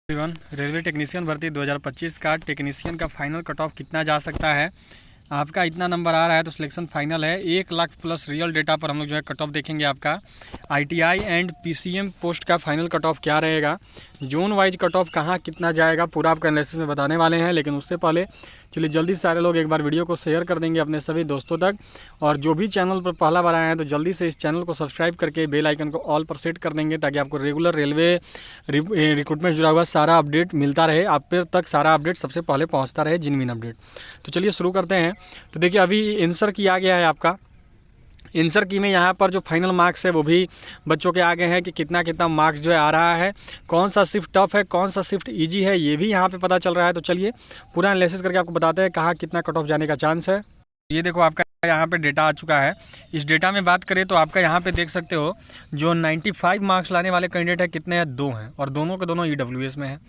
Everyone, railway technician भर्ती 2025 का technician का फाइनल कट ऑफ कितना जा सकता है। आपका इतना नंबर आ रहा है तो सिलेक्शन फाइनल है। 1 लाख प्लस रियल डेटा पर हम लोग जो है कट ऑफ देखेंगे। आपका आईटीआई एंड पीसीएम पोस्ट का फाइनल कट ऑफ क्या रहेगा, जोन वाइज कट ऑफ कहाँ कितना जाएगा, पूरा आपका एनालिसिस में बताने वाले हैं। लेकिन उससे पहले चलिए जल्दी से सारे लोग एक बार वीडियो को शेयर कर देंगे अपने सभी दोस्तों तक। और जो भी चैनल पर पहला बार आए हैं तो जल्दी से इस चैनल को सब्सक्राइब करके बेल आइकन को ऑल पर सेट कर देंगे, ताकि आपको रेगुलर रेलवे रिक्रूटमेंट जुड़ा हुआ सारा अपडेट मिलता रहे, आप तक सारा अपडेट सबसे पहले पहुंचता रहे, जिनविन अपडेट। तो चलिए शुरू करते हैं। तो देखिए अभी आंसर की आ गया है आपका। आंसर की में यहाँ पर जो फाइनल मार्क्स है वो भी बच्चों के आगे हैं कि कितना कितना मार्क्स जो है आ रहा है, कौन सा शिफ्ट टफ है, कौन सा शिफ्ट इजी है, ये भी यहाँ पे पता चल रहा है। तो चलिए पूरा एनालिसिस करके आपको बताते हैं कहाँ कितना कट ऑफ जाने का चांस है। ये देखो आपका यहाँ पे डेटा आ चुका है। इस डेटा में बात करें तो आपका यहाँ पे देख सकते हो जो 95 मार्क्स लाने वाले कैंडिडेट है कितने हैं, 2 हैं, और दोनों के दोनों EWS में है।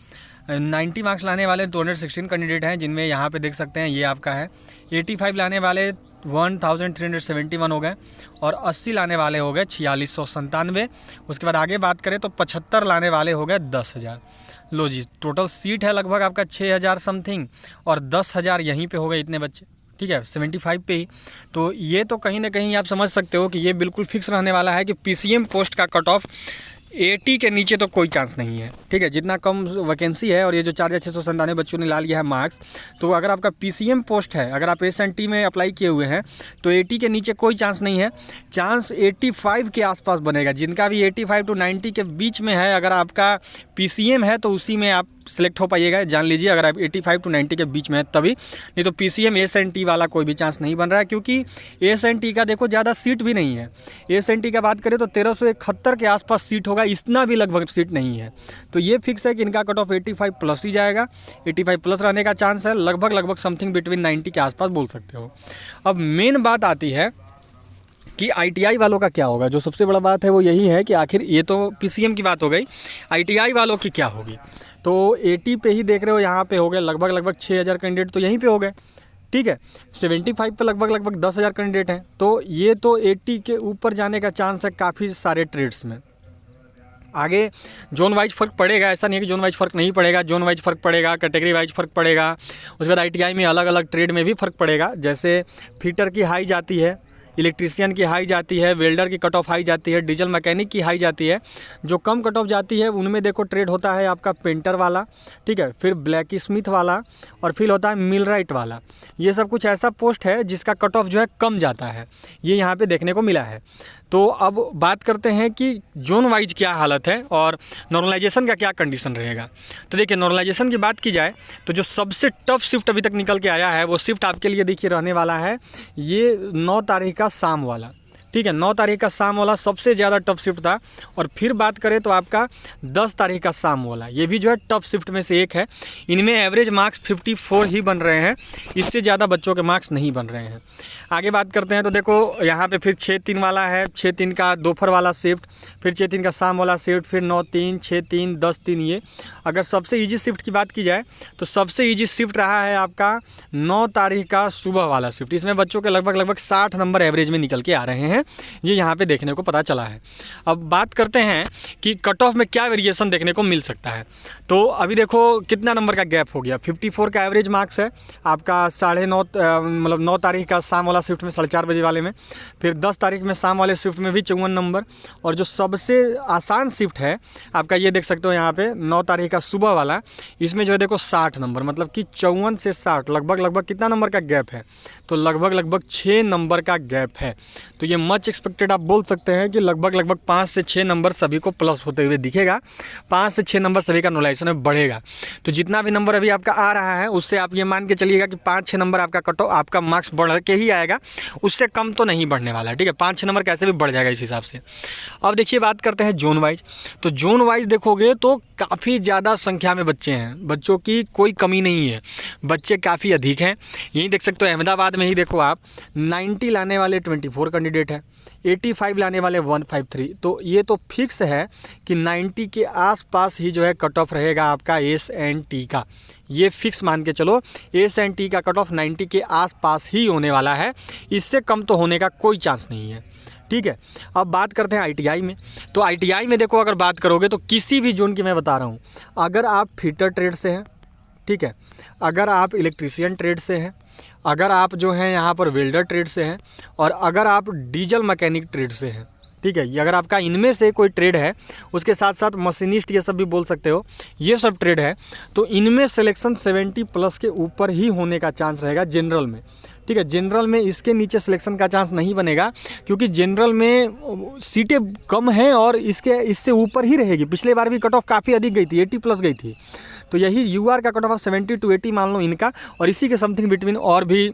90 मार्क्स लाने वाले 216 कैंडिडेट हैं, जिनमें यहाँ पे देख सकते हैं ये आपका है। 85 लाने वाले 1371 हो गए, और 80 लाने वाले हो गए 4697। उसके बाद आगे बात करें तो 75 लाने वाले हो गए 10,000। लो जी, टोटल सीट है लगभग आपका 6000 समथिंग, और 10,000 यहीं पे हो गए इतने बच्चे, ठीक है, 75 पे ही। तो ये तो कहीं ना कहीं आप समझ सकते हो कि ये बिल्कुल फिक्स रहने वाला है कि पीसीएम पोस्ट का कट ऑफ 80 के नीचे तो कोई चांस नहीं है, ठीक है। जितना कम वैकेंसी है और ये जो 4697 बच्चों ने ला लिया है मार्क्स, तो अगर आपका पीसीएम पोस्ट है, अगर आप एसएनटी में अप्लाई किए हुए हैं तो 80 के नीचे कोई चांस नहीं है। चांस 85 के आसपास बनेगा। जिनका भी 85 to 90 के बीच में है, अगर आपका पीसीएम है तो उसी में आप सिलेक्ट हो पाइएगा। जान लीजिए अगर आप 85 to 90 के बीच में है तभी, नहीं तो पीसीएम एसएनटी वाला कोई भी चांस नहीं बन रहा है, क्योंकि एसएनटी का देखो ज़्यादा सीट भी नहीं है। एसएनटी का बात करें तो 1371 के आसपास सीट होगा, इतना भी लगभग सीट नहीं है। तो ये फिक्स है कि इनका कट ऑफ 85 प्लस ही जाएगा। 85 प्लस रहने का चांस है, लगभग समथिंग बिटवीन 90 के आसपास बोल सकते हो। अब मेन बात आती है कि आईटीआई वालों का क्या होगा। जो सबसे बड़ा बात है वो यही है कि आखिर ये तो पीसीएम की बात हो गई, आईटीआई वालों की क्या होगी। तो 80 पे ही देख रहे हो, यहाँ पे हो गए लगभग 6000 कैंडिडेट तो यहीं पे हो गए, ठीक है। 75 पे लगभग 10,000 कैंडिडेट हैं, तो ये तो 80 के ऊपर जाने का चांस है काफ़ी सारे ट्रेड्स में। आगे जोन वाइज फ़र्क पड़ेगा, ऐसा नहीं है कि जोन वाइज फ़र्क नहीं पड़ेगा, जोन वाइज फ़र्क पड़ेगा, कैटेगरी वाइज फ़र्क पड़ेगा। उसके बाद आईटीआई में अलग अलग ट्रेड में भी फ़र्क पड़ेगा। जैसे फिटर की हाई जाती है, इलेक्ट्रीशियन की हाई जाती है, वेल्डर की कट ऑफ हाई जाती है, डीजल मैकेनिक की हाई जाती है। जो कम कट ऑफ जाती है उनमें देखो ट्रेड होता है आपका पेंटर वाला, ठीक है, फिर ब्लैक स्मिथ वाला, और फिर होता है मिलराइट वाला। ये सब कुछ ऐसा पोस्ट है जिसका कट ऑफ जो है कम जाता है, ये यहाँ पे देखने को मिला है। तो अब बात करते हैं कि जोन वाइज क्या हालत है और नॉर्मलाइजेशन का क्या कंडीशन रहेगा। तो देखिए नॉर्मलाइजेशन की बात की जाए तो जो सबसे टफ शिफ्ट अभी तक निकल के आया है वो शिफ्ट आपके लिए देखिए रहने वाला है ये 9 तारीख का शाम वाला, ठीक है। 9 तारीख का शाम वाला सबसे ज़्यादा टफ शिफ्ट था। और फिर बात करें तो आपका 10 तारीख का शाम वाला, ये भी जो है टफ शिफ्ट में से एक है। इनमें एवरेज मार्क्स 54 ही बन रहे हैं, इससे ज़्यादा बच्चों के मार्क्स नहीं बन रहे हैं। आगे बात करते हैं तो देखो यहाँ पे फिर 6-3 वाला है, 6-3 का दोपहर वाला शिफ्ट, फिर 6-3 का शाम वाला शिफ्ट, फिर 9-3, 6-3, 10-3। ये अगर सबसे ईजी शिफ्ट की बात की जाए तो सबसे ईजी शिफ्ट रहा है आपका 9 तारीख का सुबह वाला शिफ्ट। इसमें बच्चों के लगभग 60 नंबर एवरेज में निकल के आ रहे हैं, ये यहाँ पे देखने को पता चला है। अब बात करते हैं कि कट ऑफ में क्या वेरिएशन देखने को मिल सकता है। तो अभी देखो कितना नंबर का गैप हो गया। 54 का एवरेज मार्क्स है आपका 9:30 मतलब 9 तारीख का शाम वाला शिफ्ट में 4:30 बजे वाले में, फिर 10 तारीख में शाम वाले शिफ्ट में भी 54 नंबर, और जो सबसे आसान शिफ्ट है आपका ये देख सकते हो यहाँ पे 9 तारीख का सुबह वाला, इसमें जो है देखो 60 नंबर, मतलब कि 54 से 60 लगभग कितना नंबर का गैप है, तो लगभग 6 नंबर का गैप है। तो ये मच एक्सपेक्टेड आप बोल सकते हैं कि लगभग 5 से 6 नंबर सभी को प्लस होते हुए दिखेगा। 5 से 6 नंबर सभी का नॉलेज में बढ़ेगा। तो जितना भी नंबर अभी आपका आ रहा है उससे आप ये मान के चलिएगा कि 5-6 नंबर आपका कट ऑफ आपका मार्क्स बढ़ के ही आएगा, उससे कम तो नहीं बढ़ने वाला है, ठीक है। 5-6 नंबर कैसे भी बढ़ जाएगा इस हिसाब से। अब देखिए बात करते हैं जोन वाइज। तो जोन वाइज देखोगे तो काफ़ी ज़्यादा संख्या में बच्चे हैं, बच्चों की कोई कमी नहीं है, बच्चे काफ़ी अधिक हैं। यहीं देख सकते हो अहमदाबाद में ही देखो आप 90 लाने वाले 24 कैंडिडेट हैं, 85 लाने वाले 153। तो ये तो फिक्स है कि 90 के आसपास ही जो है कट ऑफ रहेगा आपका एसएनटी का। ये फिक्स मान के चलो, एसएनटी का कट ऑफ 90 के आसपास ही होने वाला है, इससे कम तो होने का कोई चांस नहीं है। ठीक है। अब बात करते हैं ITI में। तो ITI में देखो, अगर बात करोगे तो किसी भी जोन की मैं बता रहा हूँ, अगर आप फिटर ट्रेड से हैं, ठीक है, अगर आप इलेक्ट्रीशियन ट्रेड से हैं, अगर आप जो हैं यहाँ पर वेल्डर ट्रेड से हैं, और अगर आप डीजल मैकेनिक ट्रेड से हैं, ठीक है, ये अगर आपका इनमें से कोई ट्रेड है, उसके साथ साथ मशीनिस्ट ये सब भी बोल सकते हो, ये सब ट्रेड है, तो इनमें सिलेक्शन 70+ के ऊपर ही होने का चांस रहेगा जनरल में, ठीक है। जनरल में इसके नीचे सिलेक्शन का चांस नहीं बनेगा, क्योंकि जनरल में सीटें कम हैं और इससे ऊपर ही रहेगी। पिछले बार भी कट ऑफ काफ़ी अधिक गई थी, 80+ गई थी। तो यही UR का कट ऑफ 70 to 80 मान लो इनका, और इसी के समथिंग बिटवीन और भी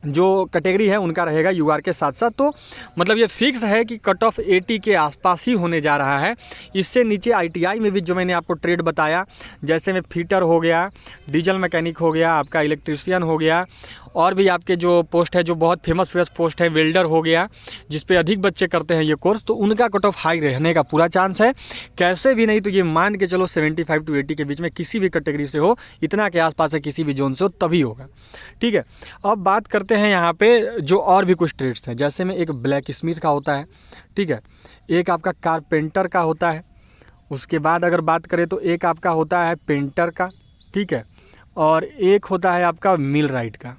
जो कैटेगरी है उनका रहेगा UR के साथ साथ। तो मतलब ये फिक्स है कि कट ऑफ 80 के आसपास ही होने जा रहा है। इससे नीचे ITI में भी जो मैंने आपको ट्रेड बताया, जैसे में फिटर हो गया, डीजल मैकेनिक हो गया, आपका इलेक्ट्रीशियन हो गया, और भी आपके जो पोस्ट है, जो बहुत फेमस पोस्ट है, वेल्डर हो गया, जिस पे अधिक बच्चे करते हैं ये कोर्स, तो उनका कट ऑफ हाई रहने का पूरा चांस है। कैसे भी नहीं तो ये मान के चलो 75 to 80 के बीच में किसी भी कैटेगरी से हो, इतना के आसपास है किसी भी जोन से हो, तभी होगा, ठीक है। अब बात करते हैं यहाँ पे जो और भी कुछ ट्रेड्स हैं, जैसे में एक ब्लैक स्मिथ का होता है, ठीक है, एक आपका कारपेंटर का होता है, उसके बाद अगर बात करें तो एक आपका होता है पेंटर का, ठीक है, और एक होता है आपका मिल राइट का।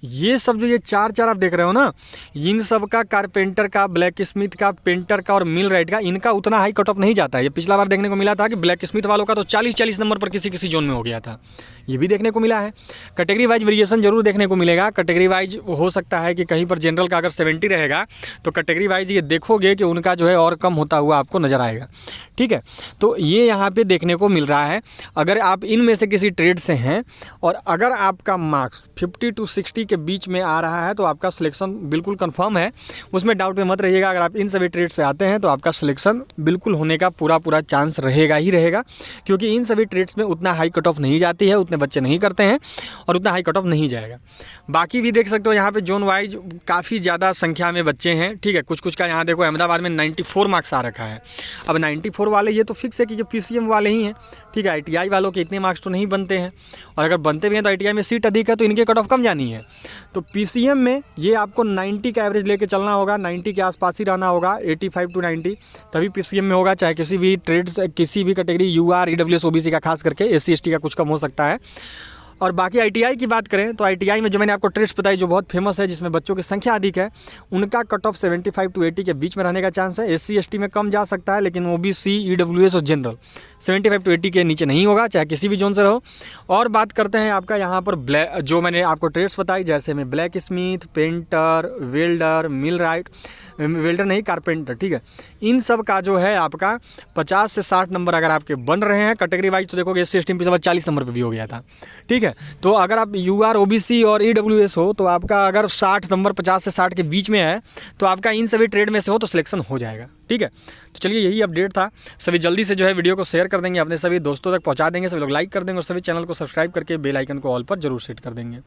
ये सब जो ये चार आप देख रहे हो ना, इन सब का, कारपेंटर का, ब्लैक स्मिथ का, पेंटर का और मिल राइट का, इनका उतना हाई कट ऑफ नहीं जाता है। ये पिछला बार देखने को मिला था कि ब्लैक स्मिथ वालों का तो 40 नंबर पर किसी जोन में हो गया था, ये भी देखने को मिला है। कैटेगरी वाइज वेरिएशन जरूर देखने को मिलेगा। कैटेगरी वाइज हो सकता है कि कहीं पर जनरल का अगर 70 रहेगा, तो कैटेगरी वाइज ये देखोगे कि उनका जो है और कम होता हुआ आपको नज़र आएगा, ठीक है। तो ये यहाँ पे देखने को मिल रहा है। अगर आप इनमें से किसी ट्रेड से हैं और अगर आपका मार्क्स 50 to 60 के बीच में आ रहा है, तो आपका सिलेक्शन बिल्कुल कंफर्म है, उसमें डाउट में मत रहिएगा। अगर आप इन सभी ट्रेड से आते हैं तो आपका सिलेक्शन बिल्कुल होने का पूरा चांस रहेगा ही रहेगा, क्योंकि इन सभी ट्रेड्स में उतना हाई कट ऑफ नहीं जाती है, उतने बच्चे नहीं करते हैं और उतना हाई कट ऑफ नहीं जाएगा। बाकी भी देख सकते हो यहाँ पे जोन वाइज काफ़ी ज़्यादा संख्या में बच्चे हैं, ठीक है। कुछ का यहाँ देखो, अहमदाबाद में 94 मार्क्स आ रखा है। अब 94 वाले ये तो फिक्स है कि PCM वाले ही हैं, ठीक है। ITI वालों के इतने मार्क्स तो नहीं बनते हैं, और अगर बनते भी हैं तो ITI में सीट अधिक है, तो इनके कट ऑफ कम जानी है। तो PCM में ये आपको 90 का एवरेज लेके चलना होगा, 90 के आसपास ही रहना होगा, 85 to 90, तभी PCM में होगा। चाहे किसी भी ट्रेड से, किसी भी कैटेगरी, UR, EWS, OBC का, खास करके SC ST का कुछ कम हो सकता है। और बाकी ITI की बात करें तो ITI में जो मैंने आपको ट्रेड्स बताई, जो बहुत फेमस है, जिसमें बच्चों की संख्या अधिक है, उनका कट ऑफ 75 to 80 के बीच में रहने का चांस है। SC ST में कम जा सकता है, लेकिन OBC, EWS और जनरल 75 to 80 के नीचे नहीं होगा, चाहे किसी भी जोन से रहो। और बात करते हैं आपका यहाँ पर ब्लैक, जो मैंने आपको ट्रेड्स बताई, जैसे में ब्लैक स्मिथ, पेंटर, वेल्डर, मिल राइट, वेल्डर नहीं, कारपेंटर, ठीक है। इन सब का जो है आपका 50 से 60 नंबर अगर आपके बन रहे हैं कैटेगरी वाइज, तो देखोगे SC ST में पिछले 40 नंबर पे भी हो गया था, ठीक है। तो अगर आप UR, OBC और EWS हो, तो आपका अगर 60 नंबर 50 से 60 के बीच में है, तो आपका इन सभी ट्रेड में से हो तो सिलेक्शन हो जाएगा, ठीक है। तो चलिए, यही अपडेट था। सभी जल्दी से जो है वीडियो को शेयर कर देंगे, अपने सभी दोस्तों तक पहुँचा देंगे, सभी लोग लाइक कर देंगे, और सभी चैनल को सब्सक्राइब करके बेल आइकन को ऑल पर जरूर सेट कर देंगे।